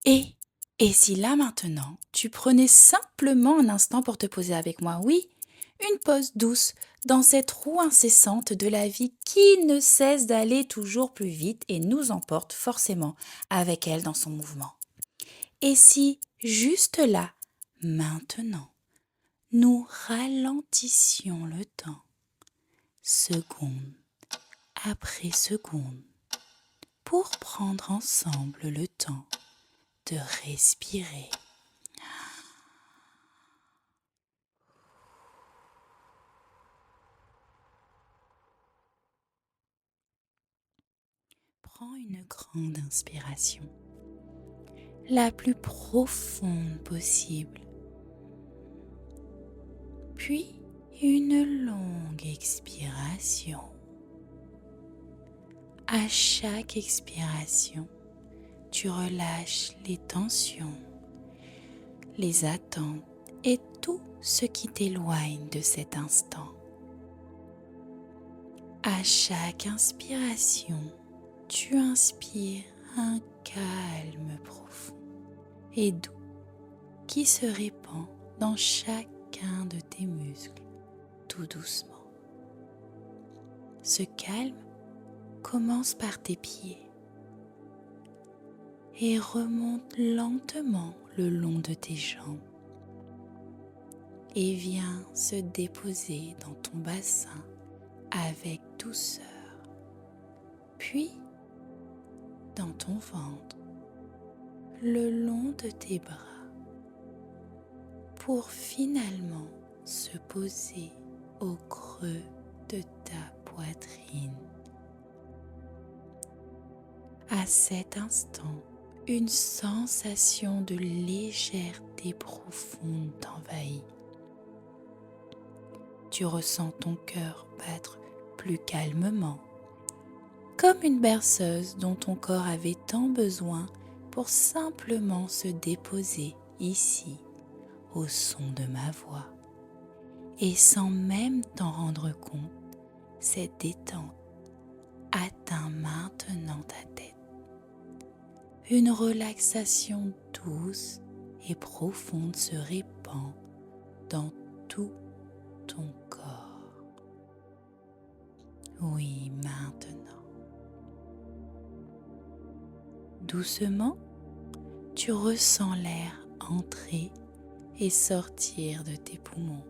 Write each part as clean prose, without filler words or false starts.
Et, et si là maintenant, tu prenais simplement un instant pour te poser avec moi, oui, une pause douce dans cette roue incessante de la vie qui ne cesse d'aller toujours plus vite et nous emporte forcément avec elle dans son mouvement. Et si, juste là, maintenant, nous ralentissions le temps, seconde après seconde, pour prendre ensemble le temps de respirer. Prends une grande inspiration, la plus profonde possible, puis une longue expiration. À chaque expiration, tu relâches les tensions, les attentes et tout ce qui t'éloigne de cet instant. À chaque inspiration, tu inspires un calme profond et doux qui se répand dans chacun de tes muscles tout doucement. Ce calme commence par tes pieds et remonte lentement le long de tes jambes et vient se déposer dans ton bassin avec douceur, puis dans ton ventre, le long de tes bras, pour finalement se poser au creux de ta poitrine. À cet instant, une sensation de légèreté profonde t'envahit. Tu ressens ton cœur battre plus calmement, comme une berceuse dont ton corps avait tant besoin pour simplement se déposer ici, au son de ma voix. Et sans même t'en rendre compte, cette détente atteint maintenant ta tête. Une relaxation douce et profonde se répand dans tout ton corps. Oui, maintenant. Doucement, tu ressens l'air entrer et sortir de tes poumons.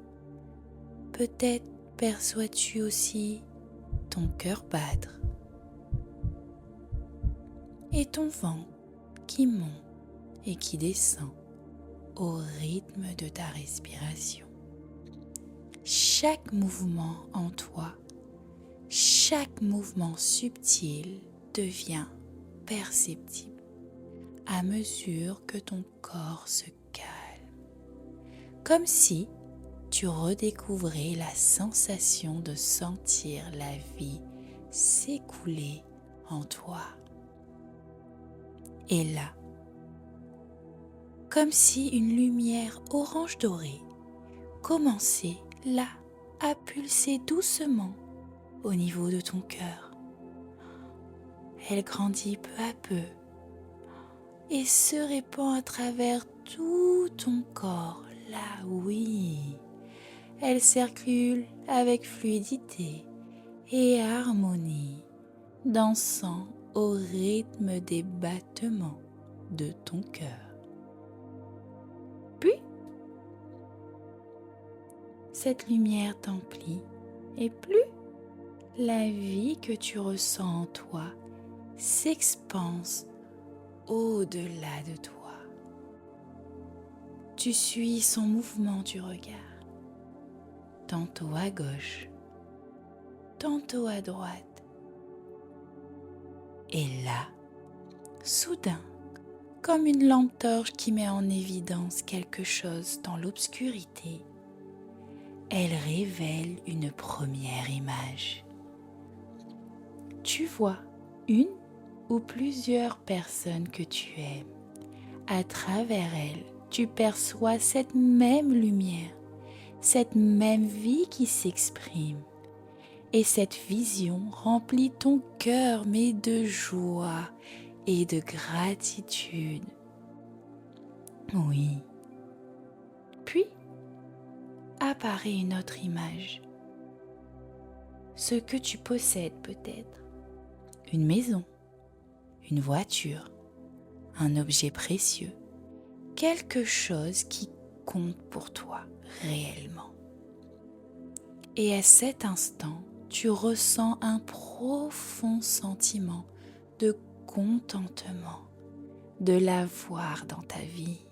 Peut-être perçois-tu aussi ton cœur battre et ton ventre qui monte et qui descend au rythme de ta respiration. Chaque mouvement en toi, chaque mouvement subtil devient perceptible à mesure que ton corps se calme, comme si tu redécouvrais la sensation de sentir la vie s'écouler en toi. Et là, comme si une lumière orange dorée commençait là à pulser doucement au niveau de ton cœur. Elle grandit peu à peu et se répand à travers tout ton corps. Là, oui, elle circule avec fluidité et harmonie, dansant au rythme des battements de ton cœur. Puis, cette lumière t'emplit et plus la vie que tu ressens en toi s'expanse au-delà de toi. Tu suis son mouvement du regard, tantôt à gauche, tantôt à droite. Et là, soudain, comme une lampe torche qui met en évidence quelque chose dans l'obscurité, elle révèle une première image. Tu vois une ou plusieurs personnes que tu aimes. À travers elles, tu perçois cette même lumière, cette même vie qui s'exprime. Et cette vision remplit ton cœur, mais de joie et de gratitude. Oui. Puis apparaît une autre image. Ce que tu possèdes peut-être. Une maison, une voiture, un objet précieux, quelque chose qui compte pour toi réellement. Et à cet instant, tu ressens un profond sentiment de contentement de l'avoir dans ta vie.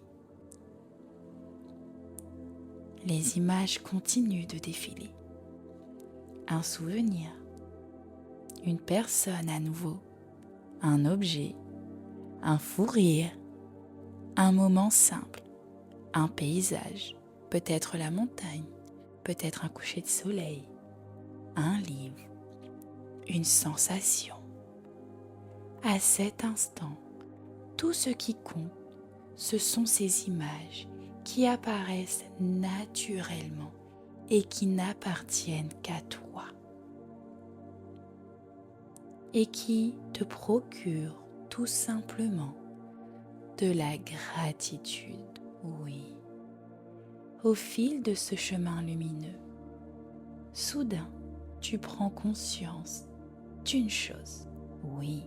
Les images continuent de défiler. Un souvenir, une personne à nouveau, un objet, un fou rire, un moment simple, un paysage, peut-être la montagne, peut-être un coucher de soleil, un livre, une sensation. À cet instant, tout ce qui compte, ce sont ces images qui apparaissent naturellement et qui n'appartiennent qu'à toi et qui te procurent tout simplement de la gratitude, oui. Au fil de ce chemin lumineux, soudain, tu prends conscience d'une chose, oui.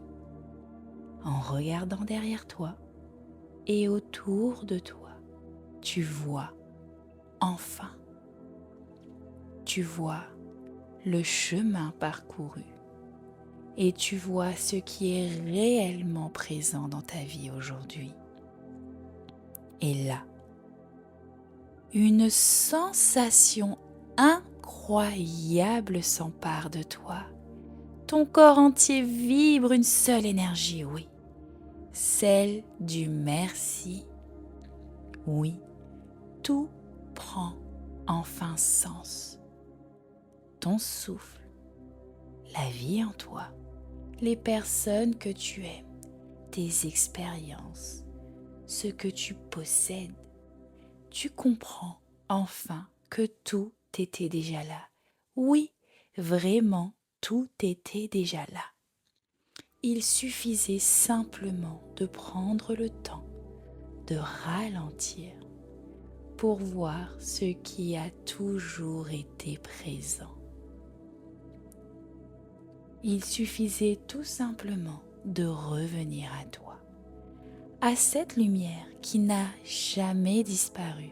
En regardant derrière toi et autour de toi, tu vois enfin. Tu vois le chemin parcouru et tu vois ce qui est réellement présent dans ta vie aujourd'hui. Et là, une sensation incroyable s'empare de toi. Ton corps entier vibre une seule énergie, oui, celle du merci. Oui, tout prend enfin sens. Ton souffle, la vie en toi, les personnes que tu aimes, tes expériences, ce que tu possèdes. Tu comprends enfin que tout était déjà là. Oui, vraiment, tout était déjà là. Il suffisait simplement de prendre le temps, de ralentir pour voir ce qui a toujours été présent. Il suffisait tout simplement de revenir à toi, à cette lumière qui n'a jamais disparu,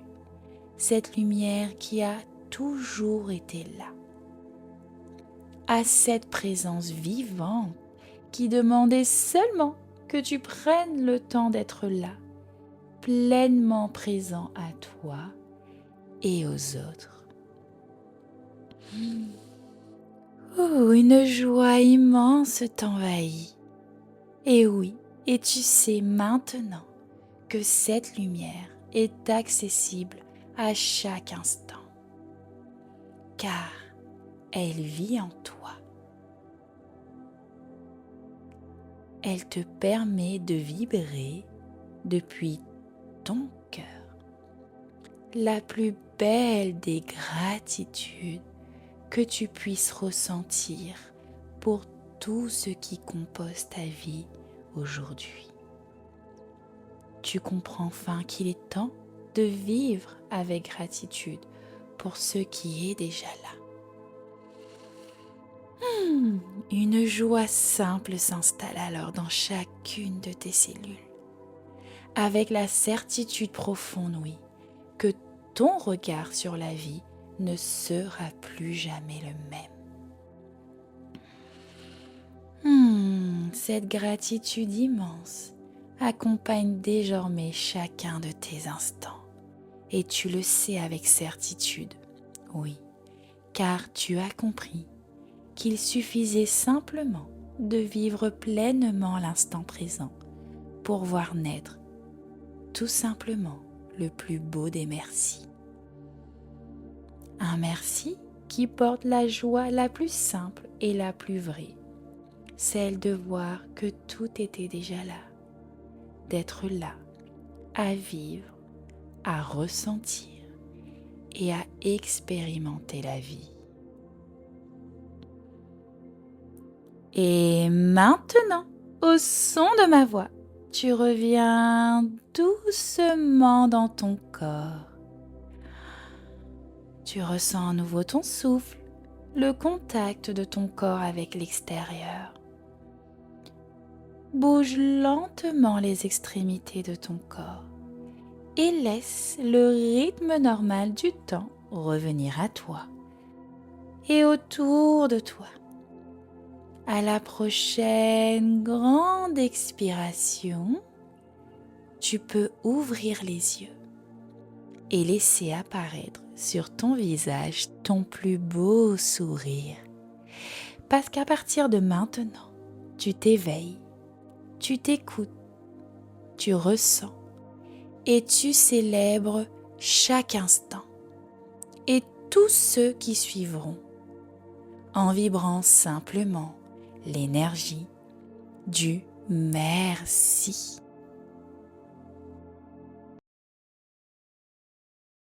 cette lumière qui a toujours été là, à cette présence vivante qui demandait seulement que tu prennes le temps d'être là, pleinement présent à toi et aux autres. Oh, une joie immense t'envahit. Et oui, et tu sais maintenant que cette lumière est accessible à chaque instant, car elle vit en toi. Elle te permet de vibrer depuis ton cœur. La plus belle des gratitudes que tu puisses ressentir pour tout ce qui compose ta vie aujourd'hui. Tu comprends enfin qu'il est temps de vivre avec gratitude pour ce qui est déjà là. Une joie simple s'installe alors dans chacune de tes cellules, avec la certitude profonde, oui, que ton regard sur la vie ne sera plus jamais le même. Cette gratitude immense accompagne désormais chacun de tes instants, et tu le sais avec certitude, oui, car tu as compris qu'il suffisait simplement de vivre pleinement l'instant présent pour voir naître tout simplement le plus beau des merci. Un merci qui porte la joie la plus simple et la plus vraie, celle de voir que tout était déjà là, d'être là, à vivre, à ressentir et à expérimenter la vie. Et maintenant, au son de ma voix, Tu reviens doucement dans ton corps. Tu ressens à nouveau ton souffle, le contact de ton corps avec l'extérieur. Bouge lentement les extrémités de ton corps et laisse le rythme normal du temps revenir à toi et autour de toi. À la prochaine grande expiration, tu peux ouvrir les yeux et laisser apparaître sur ton visage ton plus beau sourire. Parce qu'à partir de maintenant, tu t'éveilles, tu t'écoutes, tu ressens et tu célèbres chaque instant et tous ceux qui suivront en vibrant simplement l'énergie du merci.